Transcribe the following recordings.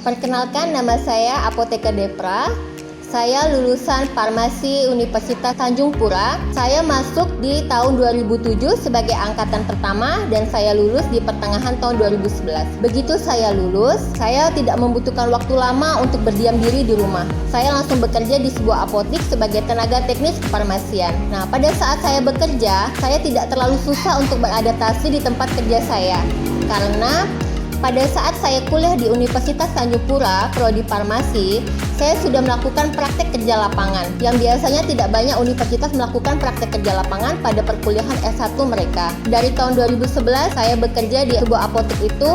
Perkenalkan, nama saya Apoteker Depra. Saya lulusan Farmasi Universitas Tanjung Pura. Saya masuk di tahun 2007 sebagai angkatan pertama dan saya lulus di pertengahan tahun 2011. Begitu saya lulus, saya tidak membutuhkan waktu lama untuk berdiam diri di rumah. Saya langsung bekerja di sebuah apotik sebagai tenaga teknis kefarmasian. Nah, pada saat saya bekerja, saya tidak terlalu susah untuk beradaptasi di tempat kerja saya. Karena pada saat saya kuliah di Universitas Tanjung Pura, Prodi Farmasi, saya sudah melakukan praktek kerja lapangan yang biasanya tidak banyak universitas melakukan praktek kerja lapangan pada perkuliahan S1 mereka. Dari tahun 2011 saya bekerja di sebuah apotek itu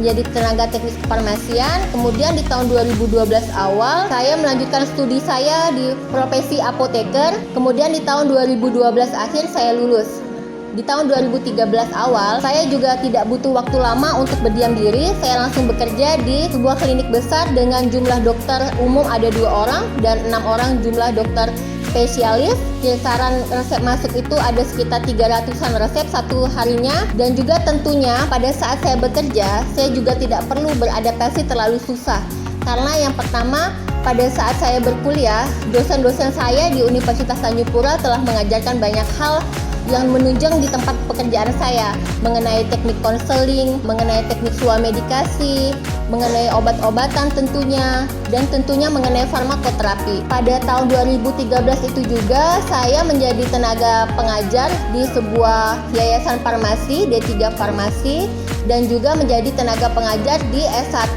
menjadi tenaga teknis kefarmasian. Kemudian di tahun 2012 awal saya melanjutkan studi saya di profesi apoteker. Kemudian di tahun 2012 akhir saya lulus. Di tahun 2013 awal, saya juga tidak butuh waktu lama untuk berdiam diri. Saya langsung bekerja di sebuah klinik besar dengan jumlah dokter umum ada 2 orang dan 6 orang jumlah dokter spesialis. Kisaran resep masuk itu ada sekitar 300-an resep satu harinya. Dan juga tentunya pada saat saya bekerja, saya juga tidak perlu beradaptasi terlalu susah. Karena yang pertama, pada saat saya berkuliah, dosen-dosen saya di Universitas Tanjung Pura telah mengajarkan banyak hal yang menunjang di tempat pekerjaan saya, mengenai teknik konseling, mengenai teknik swamedikasi, mengenai obat-obatan tentunya, dan tentunya mengenai farmakoterapi. Pada tahun 2013 itu juga saya menjadi tenaga pengajar di sebuah yayasan farmasi, D3 Farmasi, dan juga menjadi tenaga pengajar di S1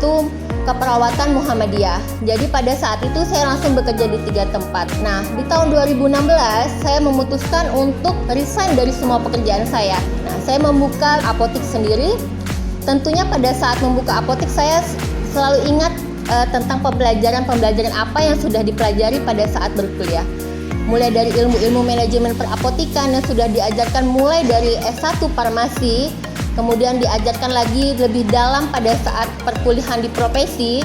Keperawatan Muhammadiyah. Jadi pada saat itu saya langsung bekerja di 3 tempat. Nah, di tahun 2016 saya memutuskan untuk resign dari semua pekerjaan saya. Nah, saya membuka apotik sendiri. Tentunya pada saat membuka apotik saya selalu ingat tentang pembelajaran apa yang sudah dipelajari pada saat berkuliah. Mulai dari ilmu-ilmu manajemen perapotikan yang sudah diajarkan mulai dari S1 Farmasi, kemudian diajarkan lagi lebih dalam pada saat perkuliahan di profesi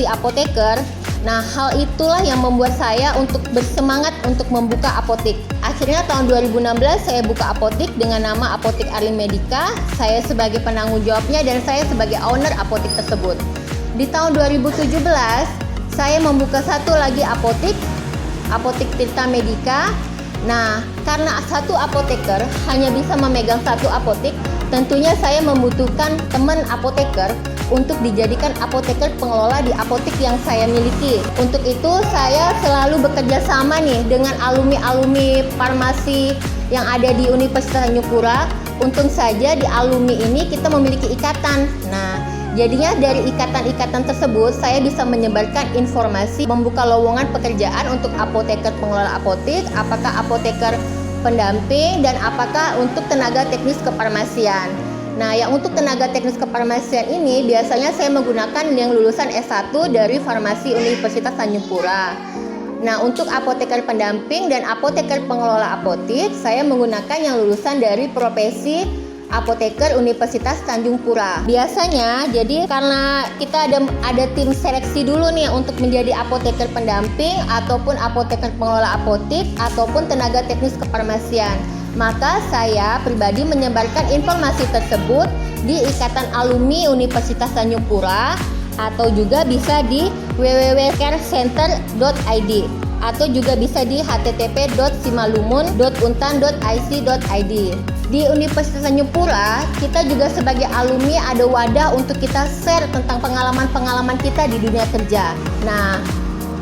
apoteker. Nah, hal itulah yang membuat saya untuk bersemangat untuk membuka apotik. Akhirnya tahun 2016 saya buka apotik dengan nama Apotik Arlin Medica. Saya sebagai penanggung jawabnya dan saya sebagai owner apotik tersebut. Di tahun 2017 saya membuka satu lagi apotik, Apotik Tirta Medica. Nah, karena satu apoteker hanya bisa memegang satu apotik, tentunya saya membutuhkan teman apoteker untuk dijadikan apoteker pengelola di apotik yang saya miliki. Untuk itu saya selalu bekerja sama nih dengan alumni farmasi yang ada di Universitas Tanjung Pura. Untung saja di alumni ini kita memiliki ikatan. Nah, jadinya dari ikatan-ikatan tersebut saya bisa menyebarkan informasi, membuka lowongan pekerjaan untuk apoteker pengelola apotik, apakah apoteker pendamping, dan apakah untuk tenaga teknis kefarmasian. Nah, yang untuk tenaga teknis kefarmasian ini biasanya saya menggunakan yang lulusan S1 dari Farmasi Universitas Tanjung Pura. Nah, untuk apoteker pendamping dan apoteker pengelola apotik, saya menggunakan yang lulusan dari profesi apoteker Universitas Tanjung Pura. Biasanya, jadi karena kita ada tim seleksi dulu nih untuk menjadi apoteker pendamping ataupun apoteker pengelola apotik ataupun tenaga teknis kefarmasian. Maka saya pribadi menyebarkan informasi tersebut di Ikatan Alumni Universitas Tanjung Pura atau juga bisa di www.carecenter.id atau juga bisa di http://simalumun.untan.ic.id. Di Universitas Tanjung Pura, kita juga sebagai alumni ada wadah untuk kita share tentang pengalaman-pengalaman kita di dunia kerja. Nah,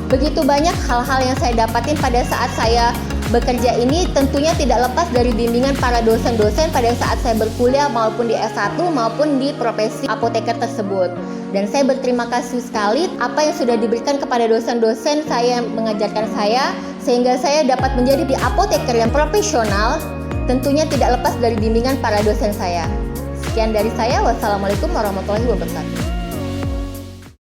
begitu banyak hal-hal yang saya dapatin pada saat saya bekerja ini, tentunya tidak lepas dari bimbingan para dosen-dosen pada saat saya berkuliah maupun di S1 maupun di profesi apoteker tersebut. Dan saya berterima kasih sekali apa yang sudah diberikan kepada dosen-dosen saya yang mengajarkan saya, sehingga saya dapat menjadi apoteker yang profesional, tentunya tidak lepas dari bimbingan para dosen saya. Sekian dari saya, wassalamualaikum warahmatullahi wabarakatuh.